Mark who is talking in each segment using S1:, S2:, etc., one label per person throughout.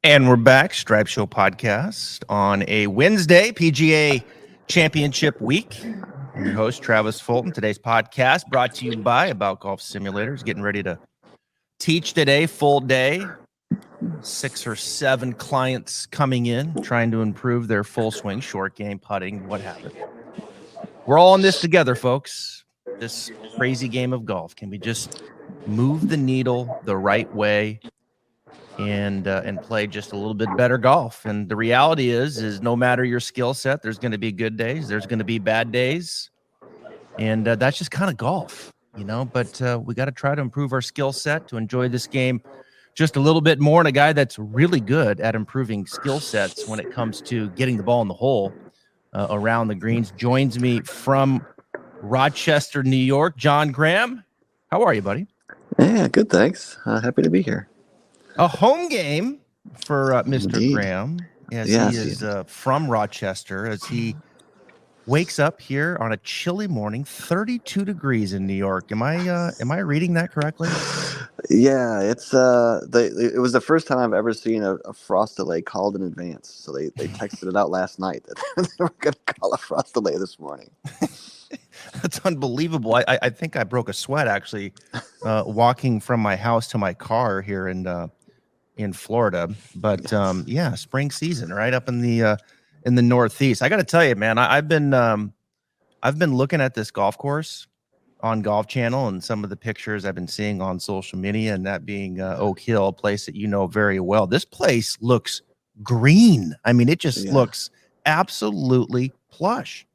S1: And we're back, Stripe Show podcast on a Wednesday, PGA Championship week. I'm your host, Travis Fulton. Today's podcast brought to you by About Golf Simulators. Getting ready to teach today, full day. 6 or 7 clients coming in, trying to improve their full swing, short game, putting, what have you. We're all in this together, folks. This crazy game of golf. Can we just move the needle the right way and play just a little bit better golf? And the reality is no matter your skill set, there's going to be good days, there's going to be bad days, and that's just kind of golf, but we got to try to improve our skill set to enjoy this game just a little bit more. And a guy that's really good at improving skill sets when it comes to getting the ball in the hole around the greens joins me from Rochester, New York. John Graham, how are you, buddy?
S2: Yeah, good, thanks. Happy to be here.
S1: A home game for Mr.
S2: Indeed.
S1: Graham, as he is from Rochester, as he wakes up here on a chilly morning, 32 degrees in New York. Am I reading that correctly?
S2: Yeah, it's it was the first time I've ever seen a frost delay called in advance. So they texted it out last night that they were going to call a frost delay this morning.
S1: That's unbelievable. I think I broke a sweat actually walking from my house to my car here in Florida. But yeah, spring season right up in the Northeast. I got to tell you, man, I've been looking at this golf course on Golf Channel and some of the pictures I've been seeing on social media, and that being Oak Hill, a place that you know very well. This place looks green. I mean, it just looks absolutely plush.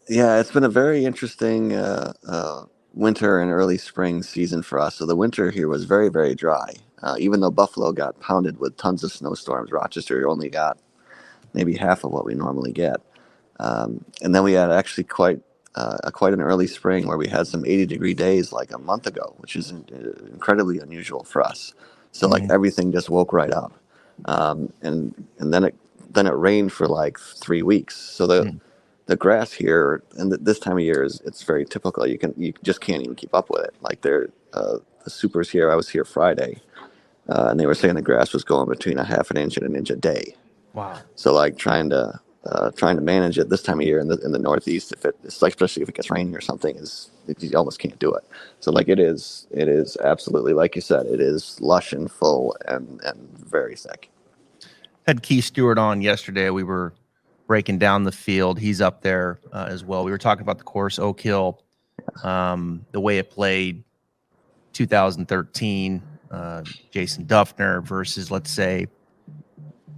S2: Yeah, it's been a very interesting winter and early spring season for us. So the winter here was very, very dry. Even though Buffalo got pounded with tons of snowstorms, Rochester only got maybe half of what we normally get. And then we had actually quite an early spring where we had some 80-degree days like a month ago, which is incredibly unusual for us. So like everything just woke right up. And then it rained for like 3 weeks. So the grass here and this time of year it's very typical. You just can't even keep up with it. Like the supers here, I was here Friday, and they were saying the grass was going between a half an inch and an inch a day. Wow. So like trying to manage it this time of year in the Northeast, especially if it gets rainy or something, you almost can't do it. So like it is absolutely, like you said, it is lush and full and very thick.
S1: Had Keith Stewart on yesterday. We were breaking down the field. He's up there as well. We were talking about the course, Oak Hill, the way it played 2013, Jason Duffner versus, let's say,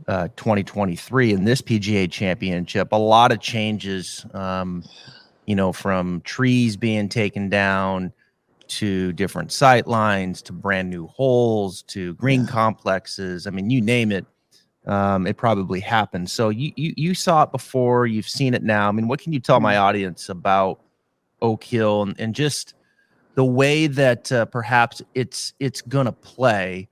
S1: 2023 in this PGA Championship. A lot of changes, from trees being taken down to different sight lines to brand new holes to green complexes. I mean, you name it. It probably happened. So you saw it before, you've seen it now. I mean, what can you tell my audience about Oak Hill and just the way that perhaps it's going to play,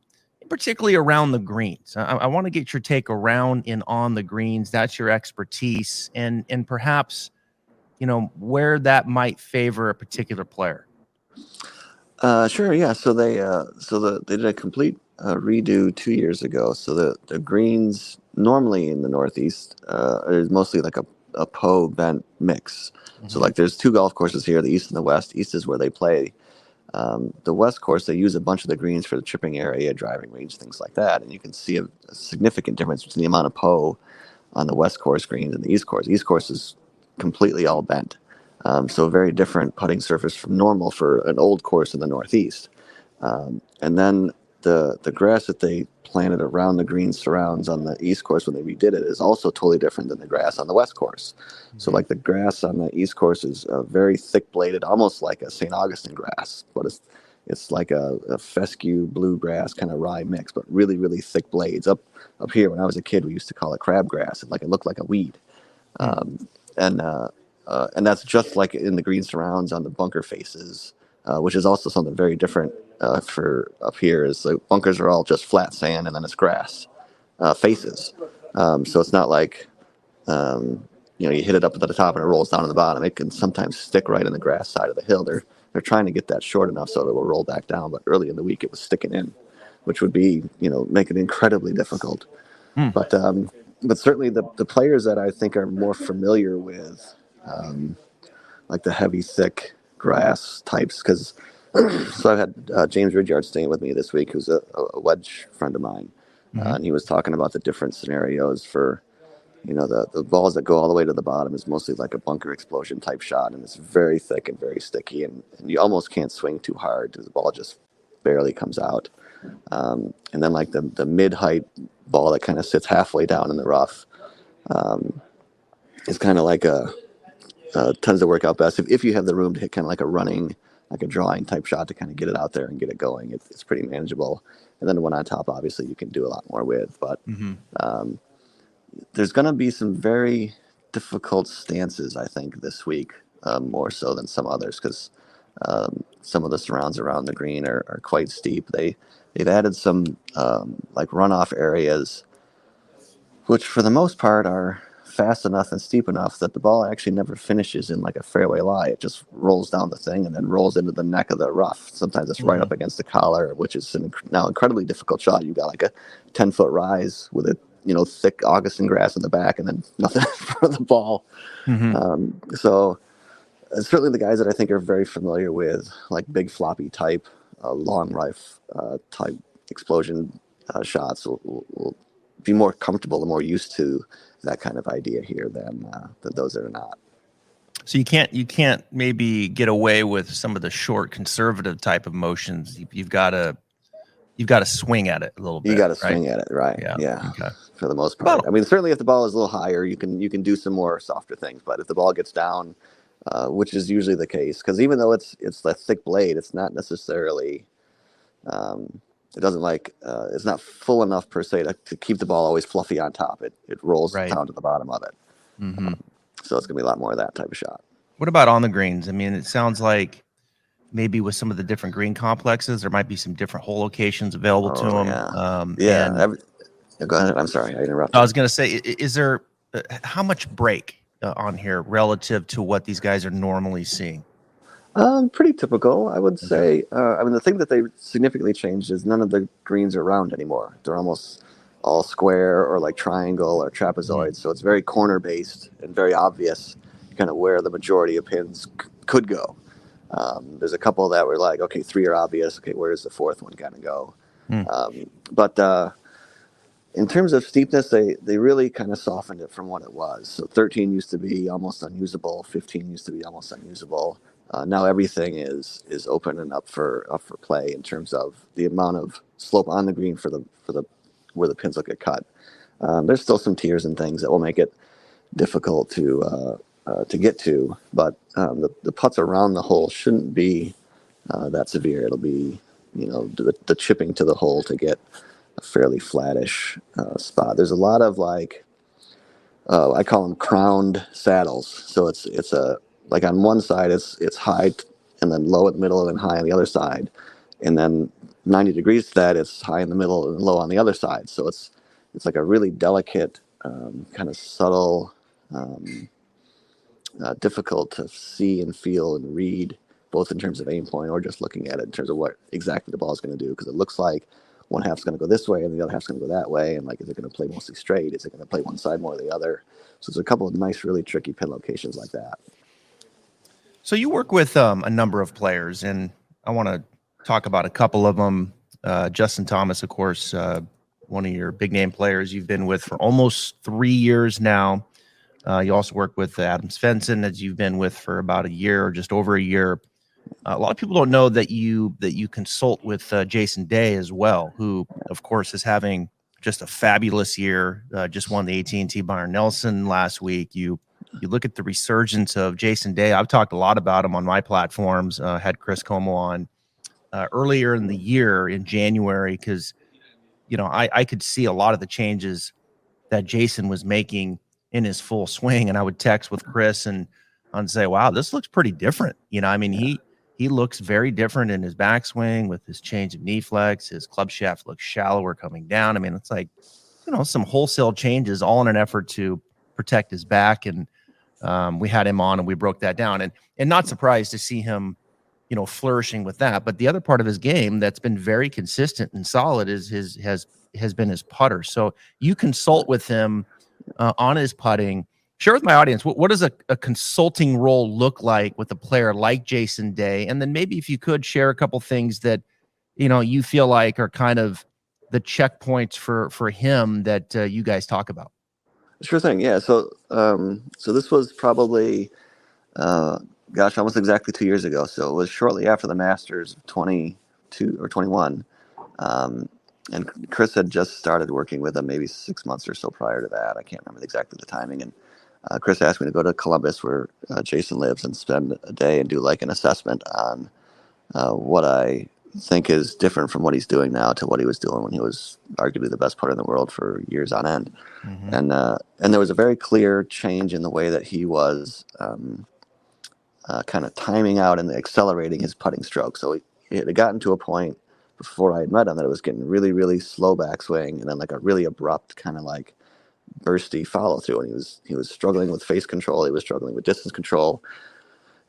S1: particularly around the greens? I want to get your take around and on the greens. That's your expertise, and perhaps, where that might favor a particular player.
S2: Sure. Yeah. So they did a complete redo 2 years ago. So the greens normally in the Northeast is mostly like a Poe bent mix. So like there's 2 golf courses here, the East and the West. East is where they play. The West course, they use a bunch of the greens for the chipping area, driving range, things like that. And you can see a significant difference between the amount of Poe on the West course greens and the East course. East course is completely all bent. So a very different putting surface from normal for an old course in the Northeast. And then the grass that they planted around the green surrounds on the East course when they redid it is also totally different than the grass on the West course. So like the grass on the East course is very thick bladed, almost like a St. Augustine grass, but it's like a fescue bluegrass kind of rye mix, but really, really thick blades. Up here, when I was a kid, we used to call it crabgrass. It looked like a weed. And that's just like in the green surrounds on the bunker faces, which is also something very different for up here. Is the bunkers are all just flat sand and then it's grass faces. So it's not like you hit it up at the top and it rolls down to the bottom. It can sometimes stick right in the grass side of the hill. They're trying to get that short enough so that it will roll back down. But early in the week it was sticking in. which would be, make it incredibly difficult.
S1: Hmm.
S2: But certainly the players that I think are more familiar with, like the heavy, thick grass types, because so I've had James Ridyard staying with me this week, who's a wedge friend of mine, and he was talking about the different scenarios for, the balls that go all the way to the bottom is mostly like a bunker explosion type shot, and it's very thick and very sticky, and you almost can't swing too hard because the ball just barely comes out. And then like the mid-height ball that kind of sits halfway down in the rough is kind of like tends to work out best if you have the room to hit kind of like a running, like a drawing type shot to kind of get it out there and get it going. It's pretty manageable. And then the one on top, obviously, you can do a lot more with. But there's going to be some very difficult stances, I think, this week, more so than some others, because some of the surrounds around the green are quite steep. They've added some like runoff areas, which for the most part are fast enough and steep enough that the ball actually never finishes in like a fairway lie. It just rolls down the thing and then rolls into the neck of the rough. Sometimes it's right up against the collar, which is now incredibly difficult shot. You got like a 10-foot rise with a thick Augustin grass in the back and then nothing for the ball. So certainly the guys that I think are very familiar with like big floppy type, long rife type explosion shots will be more comfortable and more used to that kind of idea here than those that are not.
S1: So you can't maybe get away with some of the short conservative type of motions. You've got to swing at it a little bit.
S2: You got to swing at it, right? Yeah.
S1: Okay.
S2: For the most part, I mean, certainly if the ball is a little higher, you can do some more softer things. But if the ball gets down, which is usually the case, because even though it's a thick blade, it's not necessarily it doesn't it's not full enough per se to keep the ball always fluffy on top. It rolls down to the bottom of it. So it's going to be a lot more of that type of shot.
S1: What about on the greens? I mean, it sounds like maybe with some of the different green complexes, there might be some different hole locations available to them.
S2: Go ahead. I'm sorry, I interrupted.
S1: I was going to say, is there how much break on here relative to what these guys are normally seeing?
S2: Pretty typical, I would say. I mean, the thing that they significantly changed is none of the greens are round anymore. They're almost all square or like triangle or trapezoid. So it's very corner based and very obvious kind of where the majority of pins could go. There's a couple that were like, okay, 3 are obvious. Okay, where does the 4th one kind of go? But in terms of steepness, they really kind of softened it from what it was. So 13 used to be almost unusable. 15 used to be almost unusable. Now everything is open and up for play in terms of the amount of slope on the green for the where the pins will get cut. There's still some tiers and things that will make it difficult to get to, but the putts around the hole shouldn't be that severe. It'll be the chipping to the hole to get a fairly flattish spot. There's a lot of like I call them crowned saddles. So it's a like on one side it's high and then low in the middle and then high on the other side, and then 90 degrees to that it's high in the middle and low on the other side. So it's like a really delicate kind of subtle, difficult to see and feel and read, both in terms of aim point or just looking at it in terms of what exactly the ball is going to do, because it looks like one half's going to go this way and the other half's going to go that way, and like, is it going to play mostly straight? Is it going to play one side more than the other? So there's a couple of nice, really tricky pin locations like that.
S1: So you work with a number of players, and I want to talk about a couple of them. Justin Thomas, of course, one of your big name players you've been with for almost 3 years now. You also work with Adam Svensson, as you've been with for about a year or just over a year. A lot of people don't know that you consult with Jason Day as well, who, of course, is having just a fabulous year. Just won the AT&T Byron Nelson last week. You look at the resurgence of Jason Day. I've talked a lot about him on my platforms. Had Chris Como on earlier in the year in January, because I could see a lot of the changes that Jason was making in his full swing, and I would text with Chris and I'd say, "Wow, this looks pretty different." I mean, he looks very different in his backswing with his change of knee flex. His club shaft looks shallower coming down. I mean, it's like some wholesale changes, all in an effort to protect his back. And we had him on and we broke that down, and not surprised to see him flourishing with that. But the other part of his game that's been very consistent and solid is has been his putter. So you consult with him on his putting. Share with my audience, what does a consulting role look like with a player like Jason Day? And then maybe if you could share a couple things that, you feel like are kind of the checkpoints for him that you guys talk about.
S2: Sure thing. Yeah. So this was probably, almost exactly 2 years ago. So it was shortly after the Masters of 22 or 21. And Chris had just started working with him maybe 6 months or so prior to that. I can't remember exactly the timing. And Chris asked me to go to Columbus, where Jason lives, and spend a day and do like an assessment on what I think is different from what he's doing now to what he was doing when he was arguably the best putter in the world for years on end.
S1: Mm-hmm.
S2: And there was a very clear change in the way that he was kind of timing out and accelerating his putting stroke. So he had gotten to a point before I had met him that it was getting really, really slow backswing, and then like a really abrupt kind of like bursty follow through. And he was struggling with face control. He was struggling with distance control.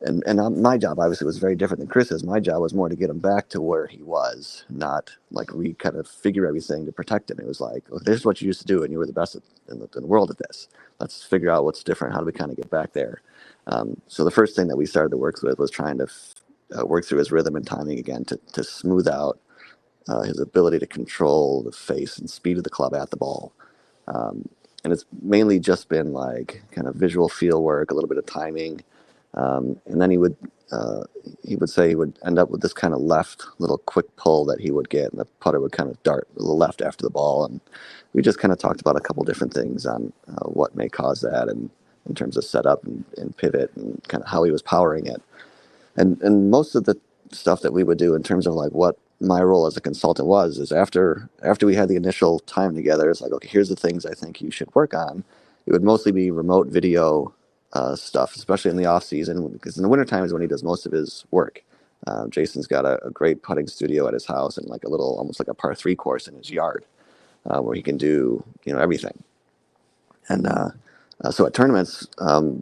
S2: And my job obviously was very different than Chris's. My job was more to get him back to where he was, not like kind of figure everything to protect him. It was like, oh, this is what you used to do, and you were the best in the world at this. Let's figure out what's different. How do we kind of get back there? So the first thing that we started to work with was trying to work through his rhythm and timing again to smooth out his ability to control the face and speed of the club at the ball. And it's mainly just been like kind of visual feel work, a little bit of timing. And then he would say he would end up with this kind of left little quick pull that he would get, and the putter would kind of dart to the left after the ball. And we just kind of talked about a couple different things on what may cause that, and in terms of setup and pivot and kind of how he was powering it. And most of the stuff that we would do in terms of like what my role as a consultant is after we had the initial time together, it's like, okay, here's the things I think you should work on. It would mostly be remote video stuff, especially in the off season, because in the wintertime is when he does most of his work. Jason's got a great putting studio at his house and like a little, almost like a par 3 course in his yard, where he can do, everything. And so at tournaments,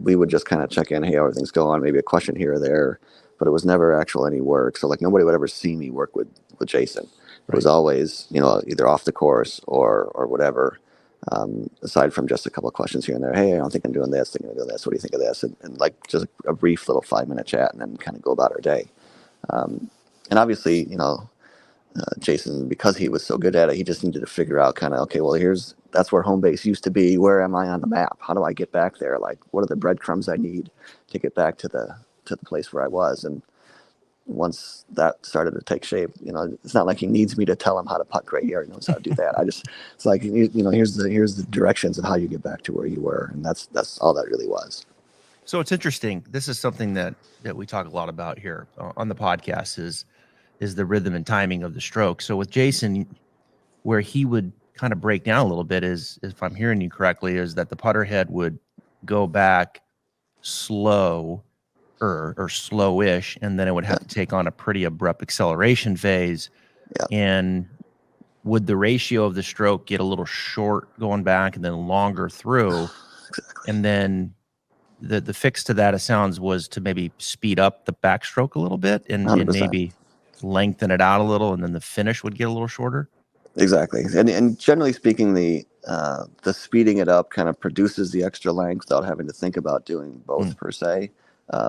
S2: we would just kind of check in, hey, how everything's going, maybe a question here or there, but it was never actual any work. So like nobody would ever see me work with Jason. It was always, either off the course or whatever. Aside from just a couple of questions here and there, hey, I don't think I'm doing this, thinking of doing this, what do you think of this? And like just a brief little 5-minute chat, and then kind of go about our day. And obviously, Jason, because he was so good at it, he just needed to figure out kind of, okay, well, that's where home base used to be. Where am I on the map? How do I get back there? Like, what are the breadcrumbs I need to get back to the place where I was? And once that started to take shape, it's not like he needs me to tell him how to putt great. He already knows how to do that. It's like, here's the directions of how you get back to where you were. And that's all that really was.
S1: So it's interesting. This is something that we talk a lot about here on the podcast is the rhythm and timing of the stroke. So with Jason, where he would kind of break down a little bit is, if I'm hearing you correctly, is that the putter head would go back slow or slowish, and then it would have to take on a pretty abrupt acceleration phase.
S2: Yeah.
S1: And would the ratio of the stroke get a little short going back and then longer through?
S2: Exactly.
S1: And then the fix to that, it sounds, was to maybe speed up the backstroke a little bit and maybe lengthen it out a little, and then the finish would get a little shorter.
S2: Exactly. And generally speaking, the speeding it up kind of produces the extra length without having to think about doing both per se.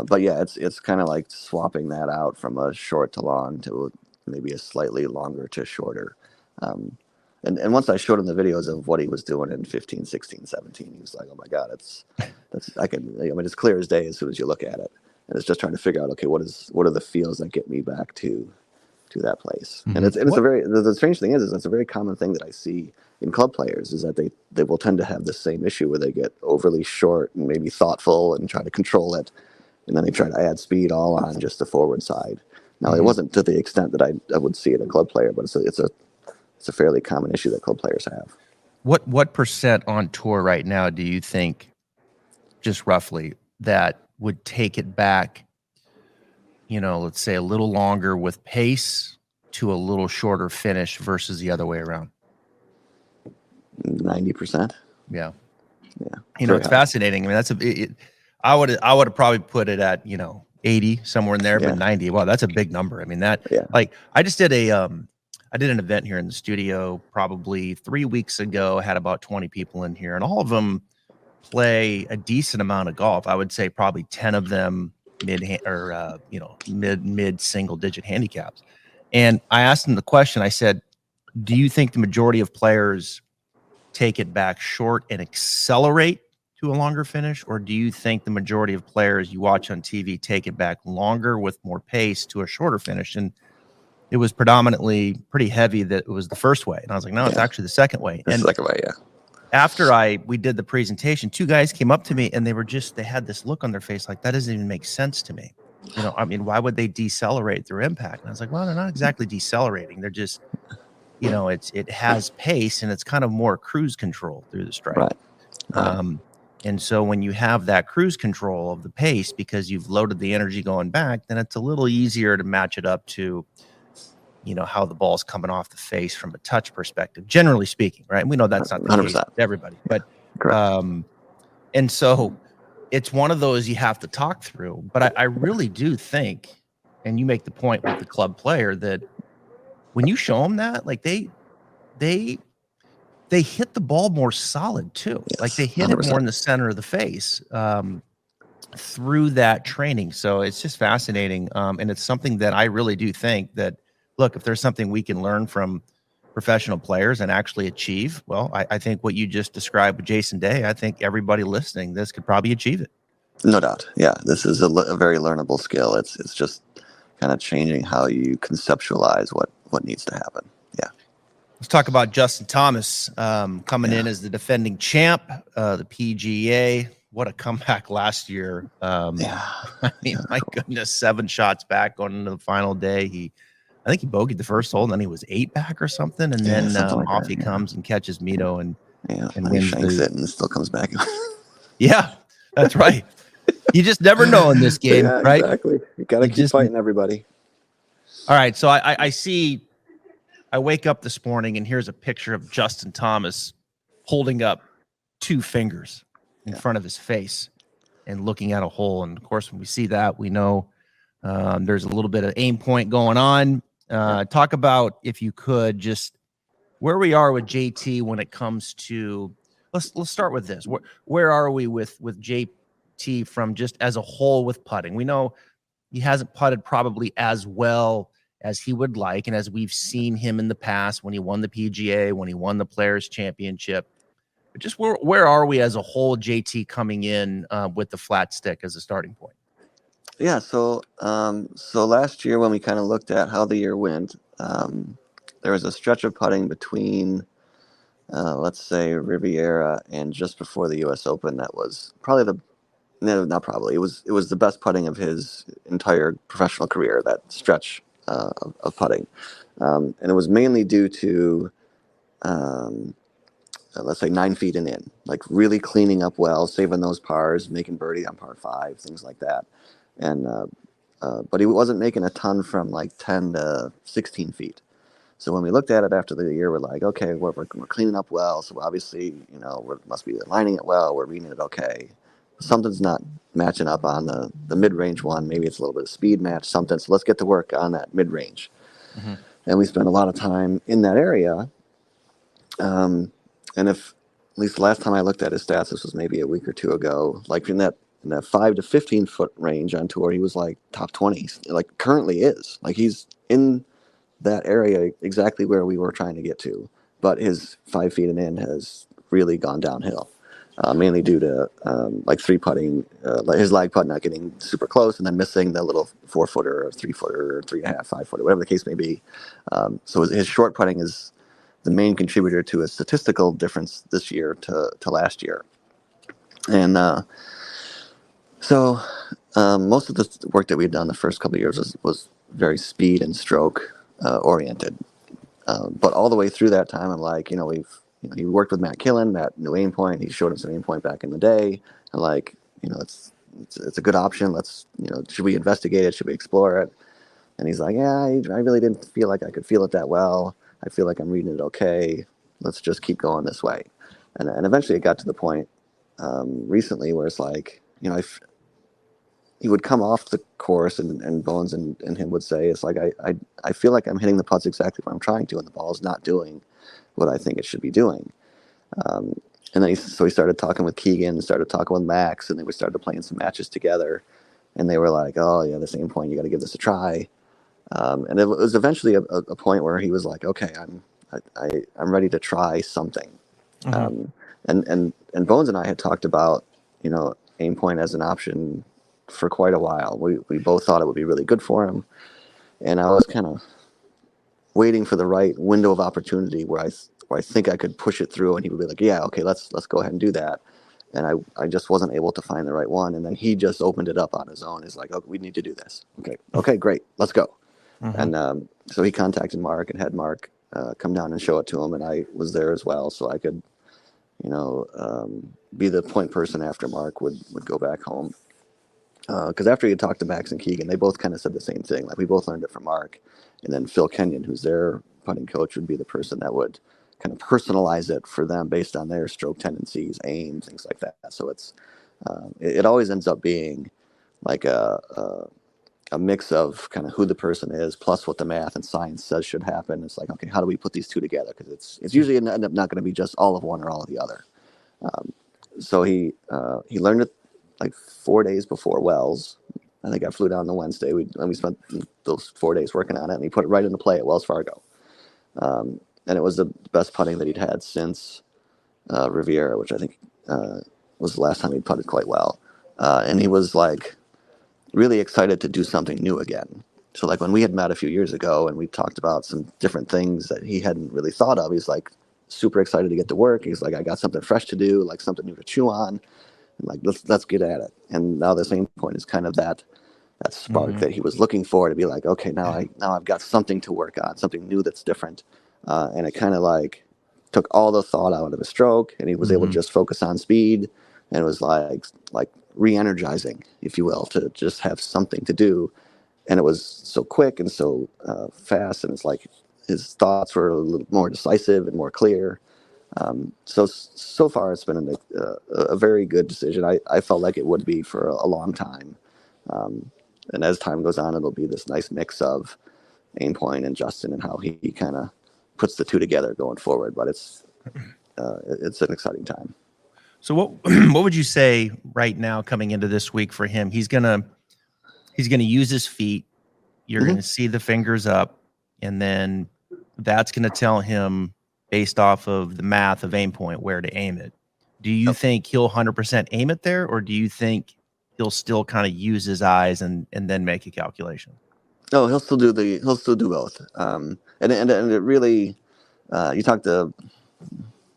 S2: But yeah, it's kind of like swapping that out from a short to long to maybe a slightly longer to shorter. And once I showed him the videos of what he was doing in 15, 16, 17, he was like, oh my God, it's clear as day as soon as you look at it. And it's just trying to figure out, okay, what are the feels that get me back to that place? Mm-hmm. And it's the strange thing is it's a very common thing that I see in club players, is that they will tend to have the same issue where they get overly short and maybe thoughtful and try to control it. And then they try to add speed all on just the forward side. Now, It wasn't to the extent that I would see in a club player, but it's a fairly common issue that club players have.
S1: What percent on tour right now do you think, just roughly, that would take it back, let's say a little longer with pace to a little shorter finish versus the other way around?
S2: 90%.
S1: Yeah. It's fascinating. I mean, I would have probably put it at, 80, somewhere in there,
S2: Yeah.
S1: but 90. Wow, that's a big number. I mean, that
S2: Yeah.
S1: like I just did I did an event here in the studio probably 3 weeks ago, had about 20 people in here, and all of them play a decent amount of golf. I would say probably 10 of them mid single digit handicaps. And I asked them the question, I said, do you think the majority of players take it back short and accelerate to a longer finish? Or do you think the majority of players you watch on TV take it back longer with more pace to a shorter finish? And it was predominantly pretty heavy that it was the first way. And I was like, no, it's actually the second way.
S2: The second way, yeah.
S1: After we did the presentation, 2 guys came up to me and they had this look on their face like, that doesn't even make sense to me. I mean, why would they decelerate their impact? And I was like, well, they're not exactly decelerating. They're just, it has pace and it's kind of more cruise control through the strike.
S2: Right.
S1: And so when you have that cruise control of the pace because you've loaded the energy going back, then it's a little easier to match it up to, how the ball's coming off the face from a touch perspective, generally speaking, right? And we know that's not the
S2: 100%.
S1: case with everybody, but
S2: Correct.
S1: and so it's one of those you have to talk through. But I really do think, and you make the point with the club player, that when you show them that, like they hit the ball more solid too.
S2: Yes,
S1: like they hit
S2: 100%.
S1: it more in the center of the face through that training. So it's just fascinating. And it's something that I really do think that, look, if there's something we can learn from professional players and actually achieve, well, I think what you just described with Jason Day, I think everybody listening this could probably achieve it.
S2: No doubt. Yeah, this is a very learnable skill. It's just kind of changing how you conceptualize what needs to happen. Yeah.
S1: Let's talk about Justin Thomas coming in as the defending champ, the PGA. What a comeback last year. I mean, my goodness, 7 shots back going into the final day. I think he bogeyed the first hole, and then he was 8 back or something, and then
S2: like
S1: off
S2: that,
S1: he comes and catches Mito and
S2: he shanks it and still comes back.
S1: Yeah, that's right. You just never know in this game, right?
S2: Exactly. You got to keep fighting everybody.
S1: All right, so I wake up this morning and here's a picture of Justin Thomas holding up 2 fingers in front of his face and looking at a hole. And of course, when we see that, we know there's a little bit of AimPoint going on. Talk about, if you could, just where we are with JT when it comes to, let's start with this. Where are we with JT from just as a whole with putting? We know he hasn't putted probably as well as he would like, and as we've seen him in the past when he won the PGA, when he won the Players Championship. But just where are we as a whole, JT, coming in with the flat stick as a starting point?
S2: Yeah, so last year when we kind of looked at how the year went, there was a stretch of putting between, let's say, Riviera and just before the U.S. Open that was probably not probably, it was the best putting of his entire professional career, that stretch of putting. And it was mainly due to, let's say, 9 feet and in, like really cleaning up well, saving those pars, making birdie on par 5, things like that. And but he wasn't making a ton from like 10 to 16 feet. So when we looked at it after the year, we're like, okay, we're cleaning up well. So obviously, we must be aligning it well. We're reading it okay. Something's not matching up on the mid-range one. Maybe it's a little bit of speed match, something. So let's get to work on that mid-range. Mm-hmm. And we spent a lot of time in that area. And if, at least the last time I looked at his stats, this was maybe a week or 2 ago, like in that 5 to 15 foot range on tour, he was like top 20, like currently is. Like he's in that area exactly where we were trying to get to. But his 5 feet and in has really gone downhill, mainly due to like 3-putting, his lag putt not getting super close and then missing the little 4-footer or 3-footer or 3.5, 5-footer, whatever the case may be. So his short putting is the main contributor to a statistical difference this year to last year. And so most of the work that we'd done the first couple of years was very speed and stroke oriented. But all the way through that time, I'm like, he worked with Matt Killen. Matt knew AimPoint. He showed us an AimPoint back in the day. And like, it's a good option. Let's, should we investigate it? Should we explore it? And he's like, yeah, I really didn't feel like I could feel it that well. I feel like I'm reading it okay. Let's just keep going this way. And eventually it got to the point recently where it's like, he would come off the course, and Bones and him would say, it's like, I feel like I'm hitting the putts exactly what I'm trying to, and the ball is not doing what I think it should be doing. Um, and then he started talking with Keegan, and started talking with Max, and then we started playing some matches together. And they were like, "Oh yeah, this AimPoint, you got to give this a try." And it was eventually a point where he was like, "Okay, I'm ready to try something."
S1: Mm-hmm.
S2: And Bones and I had talked about, AimPoint as an option for quite a while. We both thought it would be really good for him, and I was kind of waiting for the right window of opportunity where I think I could push it through, and he would be like, "Yeah, okay, let's go ahead and do that." And I just wasn't able to find the right one, and then he just opened it up on his own. He's like, "Okay, we need to do this." Okay, great, let's go.
S1: Mm-hmm.
S2: And so he contacted Mark and had Mark come down and show it to him, and I was there as well, so I could, be the point person after Mark would go back home. Because after he had talked to Max and Keegan, they both kind of said the same thing. Like, we both learned it from Mark, and then Phil Kenyon, who's their putting coach, would be the person that would kind of personalize it for them based on their stroke tendencies, aim, things like that. So it always ends up being like a mix of kind of who the person is plus what the math and science says should happen. It's like, okay, how do we put these two together? Because it's usually end up not going to be just all of one or all of the other. So he learned it like 4 days before Wells. I think I flew down on Wednesday. We spent those 4 days working on it, and he put it right into play at Wells Fargo. And it was the best putting that he'd had since Riviera, which I think was the last time he'd putted quite well. And he was like really excited to do something new again. So like when we had met a few years ago and we talked about some different things that he hadn't really thought of, he's like super excited to get to work. He's like, I got something fresh to do, like something new to chew on. And like, let's get at it. And now the same point is kind of that spark
S1: Mm-hmm.
S2: that he was looking for, to be like, okay, now I've got something to work on, something new that's different. And it kind of like took all the thought out of his stroke, and he was able to just focus on speed, and it was like re-energizing, if you will, to just have something to do. And it was so quick and so fast, and it's like his thoughts were a little more decisive and more clear. So far it's been a very good decision. I felt like it would be for a long time. And as time goes on, it'll be this nice mix of AimPoint and Justin and how he kind of puts the two together going forward. But it's an exciting time.
S1: So what what would you say right now coming into this week for him? He's gonna use his feet. You're gonna see the fingers up, and then that's gonna tell him based off of the math of AimPoint where to aim it. Do you think he'll 100% aim it there, or do you think he'll still kind of use his eyes and then make a calculation?
S2: No, he'll still do both. And it really, you talk to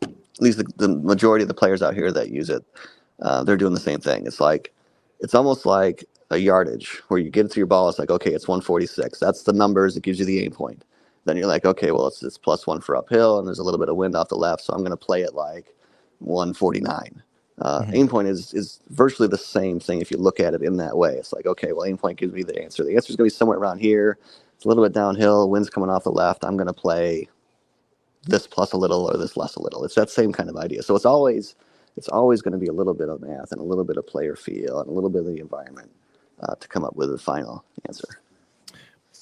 S2: at least the majority of the players out here that use it, they're doing the same thing. It's almost like a yardage where you get it to your ball. It's like, okay, it's 146. That's the numbers. It gives you the AimPoint. Then you're like, okay, well, it's +1 for uphill, and there's a little bit of wind off the left, so I'm going to play it like 149. AimPoint is virtually the same thing if you look at it in that way. It's like, okay, well, AimPoint gives me the answer. The answer is going to be somewhere around here. It's a little bit downhill. Wind's coming off the left. I'm going to play this plus a little or this less a little. It's that same kind of idea. So it's always going to be a little bit of math and a little bit of player feel and a little bit of the environment to come up with the final answer.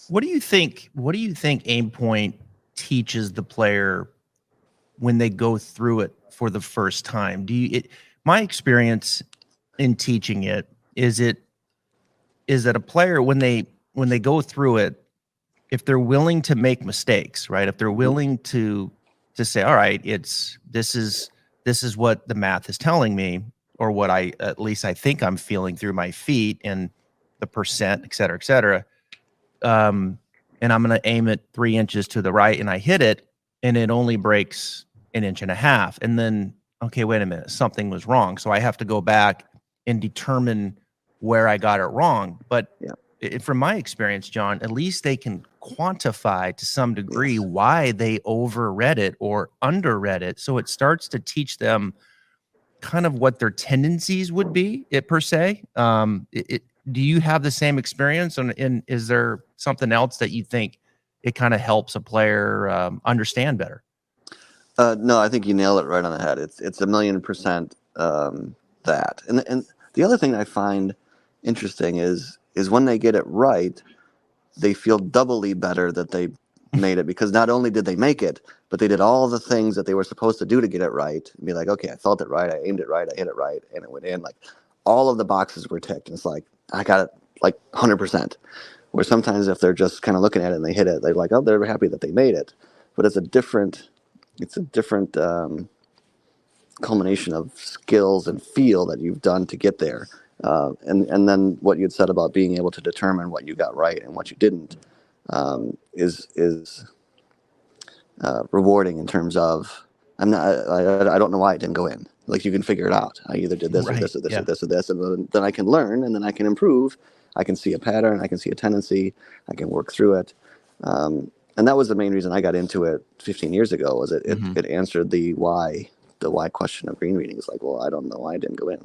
S1: What do you think AimPoint teaches the player when they go through it for the first time? My experience in teaching it is that a player when they go through it, if they're willing to make mistakes, right? If they're willing to say, all right, this is what the math is telling me, or what at least I think I'm feeling through my feet and the percent, et cetera, and I'm going to aim it 3 inches to the right, and I hit it, and it only breaks 1.5 inches. And then, okay, wait a minute, something was wrong. So I have to go back and determine where I got it wrong. But from my experience, John, at least they can quantify to some degree why they overread it or underread it. So it starts to teach them kind of what their tendencies would be, per se. Do you have the same experience, and is there something else that you think it kind of helps a player understand better?
S2: No, I think you nailed it right on the head. It's 1,000,000% that. And the other thing I find interesting is when they get it right, they feel doubly better that they made it, because not only did they make it, but they did all the things that they were supposed to do to get it right. And be like, okay, I felt it right, I aimed it right, I hit it right, and it went in. Like all of the boxes were ticked, and it's like I got it like 100%. Where sometimes if they're just kind of looking at it and they hit it, they're like, oh, they're happy that they made it. But it's a different culmination of skills and feel that you've done to get there. And then what you'd said about being able to determine what you got right and what you didn't is rewarding in terms of I don't know why it didn't go in. Like you can figure it out. I either did this or this or this or this or this, and then I can learn, and then I can improve. I can see a pattern. I can see a tendency. I can work through it. And that was the main reason I got into it 15 years ago. Was it answered the why question of green reading. Is like, well, I don't know why it didn't go in.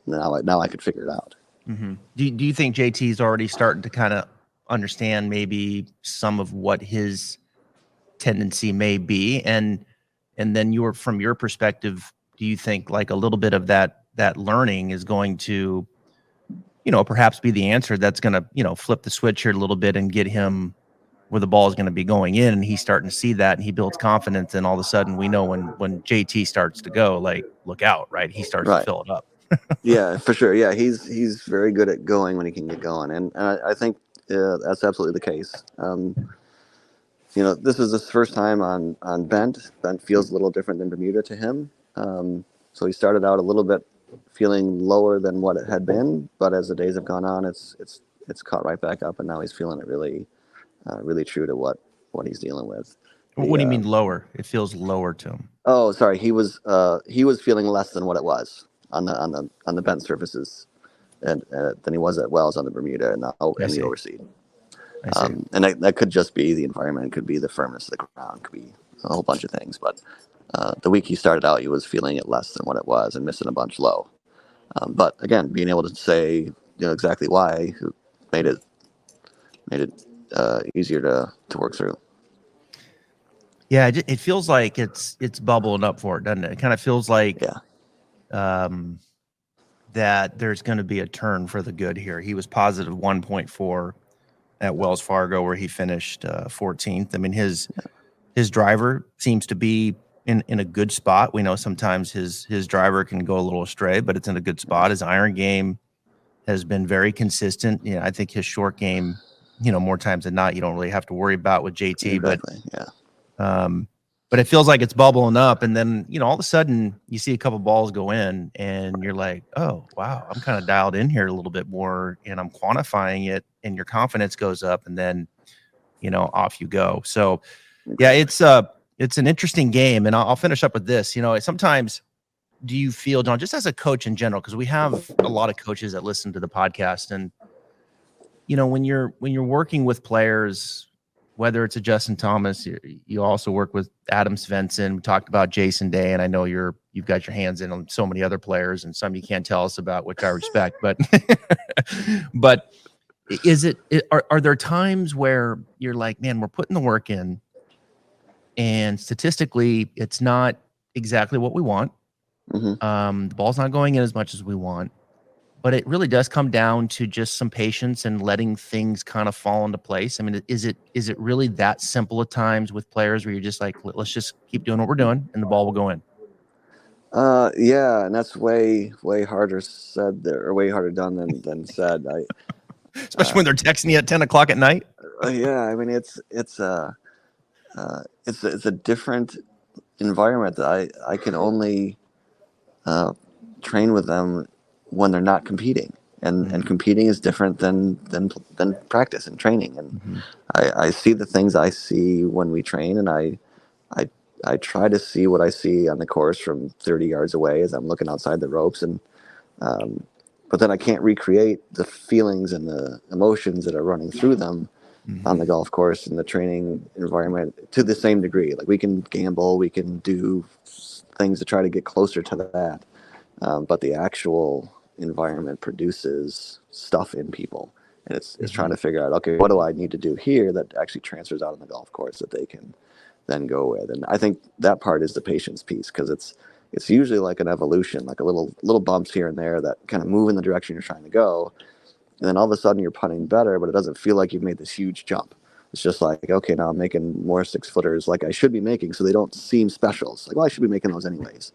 S2: Now I could figure it out.
S1: Mm-hmm. Do you think JT's already starting to kind of understand maybe some of what his tendency may be, and then from your perspective, do you think like a little bit of that learning is going to, perhaps be the answer that's going to, flip the switch here a little bit and get him where the ball is going to be going in, and he's starting to see that and he builds confidence, and all of a sudden we know when JT starts to go, like, look out, right? He starts to fill it up.
S2: Yeah, for sure. Yeah, he's very good at going when he can get going, and I think that's absolutely the case. This is his first time on bent. Bent feels a little different than Bermuda to him. So he started out a little bit feeling lower than what it had been, but as the days have gone on, it's caught right back up, and now he's feeling it really true to what he's dealing with.
S1: What do you mean lower? It feels lower to him.
S2: Oh, sorry. He was feeling less than what it was on the bent surfaces, and than he was at Wells on the Bermuda and the overseed. And that could just be the environment. It could be the firmness of the ground. It could be a whole bunch of things. But the week he started out, he was feeling it less than what it was and missing a bunch low. But again, being able to say exactly why made it easier to work through.
S1: Yeah, it feels like it's bubbling up for it, doesn't it? It kind of feels like that there's going to be a turn for the good here. He was positive 1.4 at Wells Fargo, where he finished 14th. I mean, his driver seems to be in a good spot. We know sometimes his driver can go a little astray, but it's in a good spot. His iron game has been very consistent. I think his short game, more times than not, you don't really have to worry about with JT.
S2: Exactly.
S1: But it feels like it's bubbling up, and then all of a sudden you see a couple balls go in, and you're like, oh wow, I'm kind of dialed in here a little bit more, and I'm quantifying it, and your confidence goes up, and then off you go. So yeah, it's an interesting game, and I'll finish up with this. Sometimes, do you feel, John, just as a coach in general, because we have a lot of coaches that listen to the podcast, and when you're working with players, whether it's a Justin Thomas, you also work with Adam Svensson. We talked about Jason Day, and I know you've got your hands in on so many other players, and some you can't tell us about, which I respect. But but are there times where you're like, man, we're putting the work in, and statistically, it's not exactly what we want.
S2: Mm-hmm.
S1: The ball's not going in as much as we want. But it really does come down to just some patience and letting things kind of fall into place. I mean, is it really that simple at times with players where you're just like, let's just keep doing what we're doing and the ball will go in?
S2: Yeah, and that's way harder said there, or way harder done than said.
S1: Especially when they're texting you at 10 o'clock at night.
S2: Yeah, I mean it's a different environment that I can only train with them when they're not competing, and competing is different than practice and training. And I see the things I see when we train, and I try to see what I see on the course from 30 yards away as I'm looking outside the ropes, and but then I can't recreate the feelings and the emotions that are running through them on the golf course and the training environment to the same degree. Like we can gamble, we can do things to try to get closer to that, but the actual environment produces stuff in people, and it's trying to figure out, okay, what do I need to do here that actually transfers out on the golf course that they can then go with. And I think that part is the patience piece, because it's usually like an evolution, like a little bumps here and there that kind of move in the direction you're trying to go, and then all of a sudden you're putting better, but it doesn't feel like you've made this huge jump. It's just like, okay, now I'm making more 6-footers like I should be making, so they don't seem special. It's like, well, I should be making those anyways.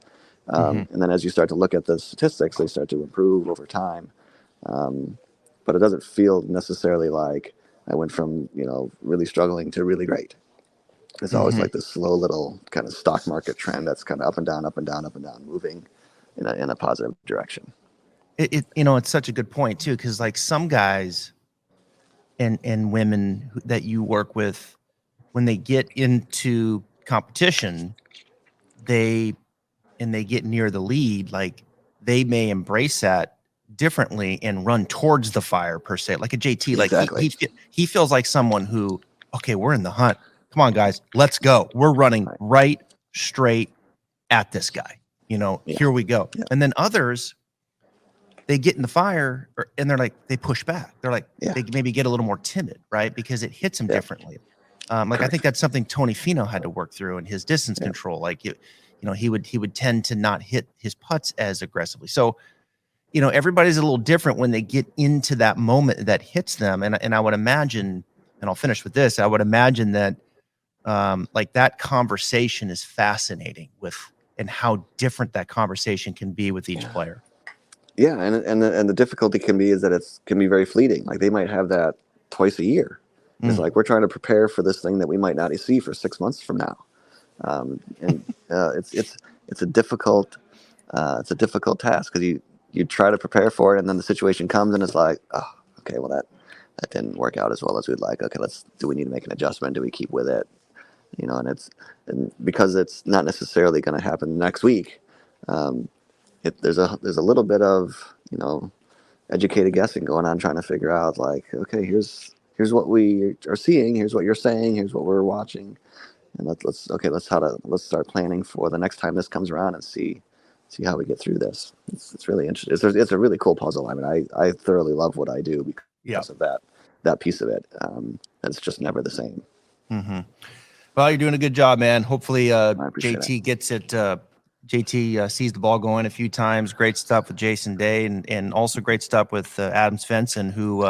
S2: And then as you start to look at the statistics, they start to improve over time. But it doesn't feel necessarily like I went from, really struggling to really great. It's always like this slow little kind of stock market trend that's kind of up and down, up and down, up and down, moving in a positive direction.
S1: It's such a good point too, because like some guys and women that you work with, when they get into competition, they get near the lead, like they may embrace that differently and run towards the fire per se. Like a JT,
S2: Exactly.
S1: like he feels like someone who, okay, we're in the hunt. Come on, guys, let's go. We're running right straight at this guy. Here we go. Yeah. And then others, they get in the fire and they're like, they push back. They're like, they maybe get a little more timid, right? Because it hits them differently. I think that's something Tony Finau had to work through in his distance control. Like, he would tend to not hit his putts as aggressively. So, everybody's a little different when they get into that moment that hits them. And I would imagine, and I'll finish with this, I would imagine that like that conversation is fascinating and how different that conversation can be with each player.
S2: Yeah, and the difficulty is that it can be very fleeting. Like they might have that twice a year. It's like we're trying to prepare for this thing that we might not see for 6 months from now, and it's a difficult task because you try to prepare for it, and then the situation comes and it's like, oh, okay, well that didn't work out as well as we'd like. Okay, do we need to make an adjustment? Do we keep with it? And because it's not necessarily going to happen next week. There's a little bit of educated guessing going on, trying to figure out like, okay, here's what we are seeing, here's what you're saying, here's what we're watching, and let's start planning for the next time this comes around and see how we get through this. It's really interesting. It's a really cool puzzle. I mean, I thoroughly love what I do because of that piece of it. It's just never the same.
S1: Well, you're doing a good job, man. Hopefully JT gets it. JT sees the ball going a few times. Great stuff with Jason Day, and also great stuff with Adam Svensson, who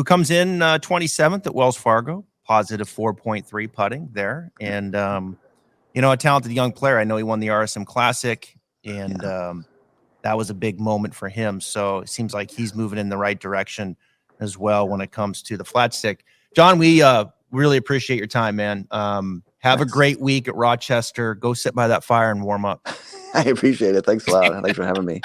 S1: comes in 27th at Wells Fargo, positive 4.3 putting there, and a talented young player. I know he won the RSM Classic, and that was a big moment for him. So it seems like he's moving in the right direction as well when it comes to the flat stick. John, we really appreciate your time, man. Have a great week at Rochester. Go sit by that fire and warm up.
S2: I appreciate it. Thanks a lot. Thanks for having me.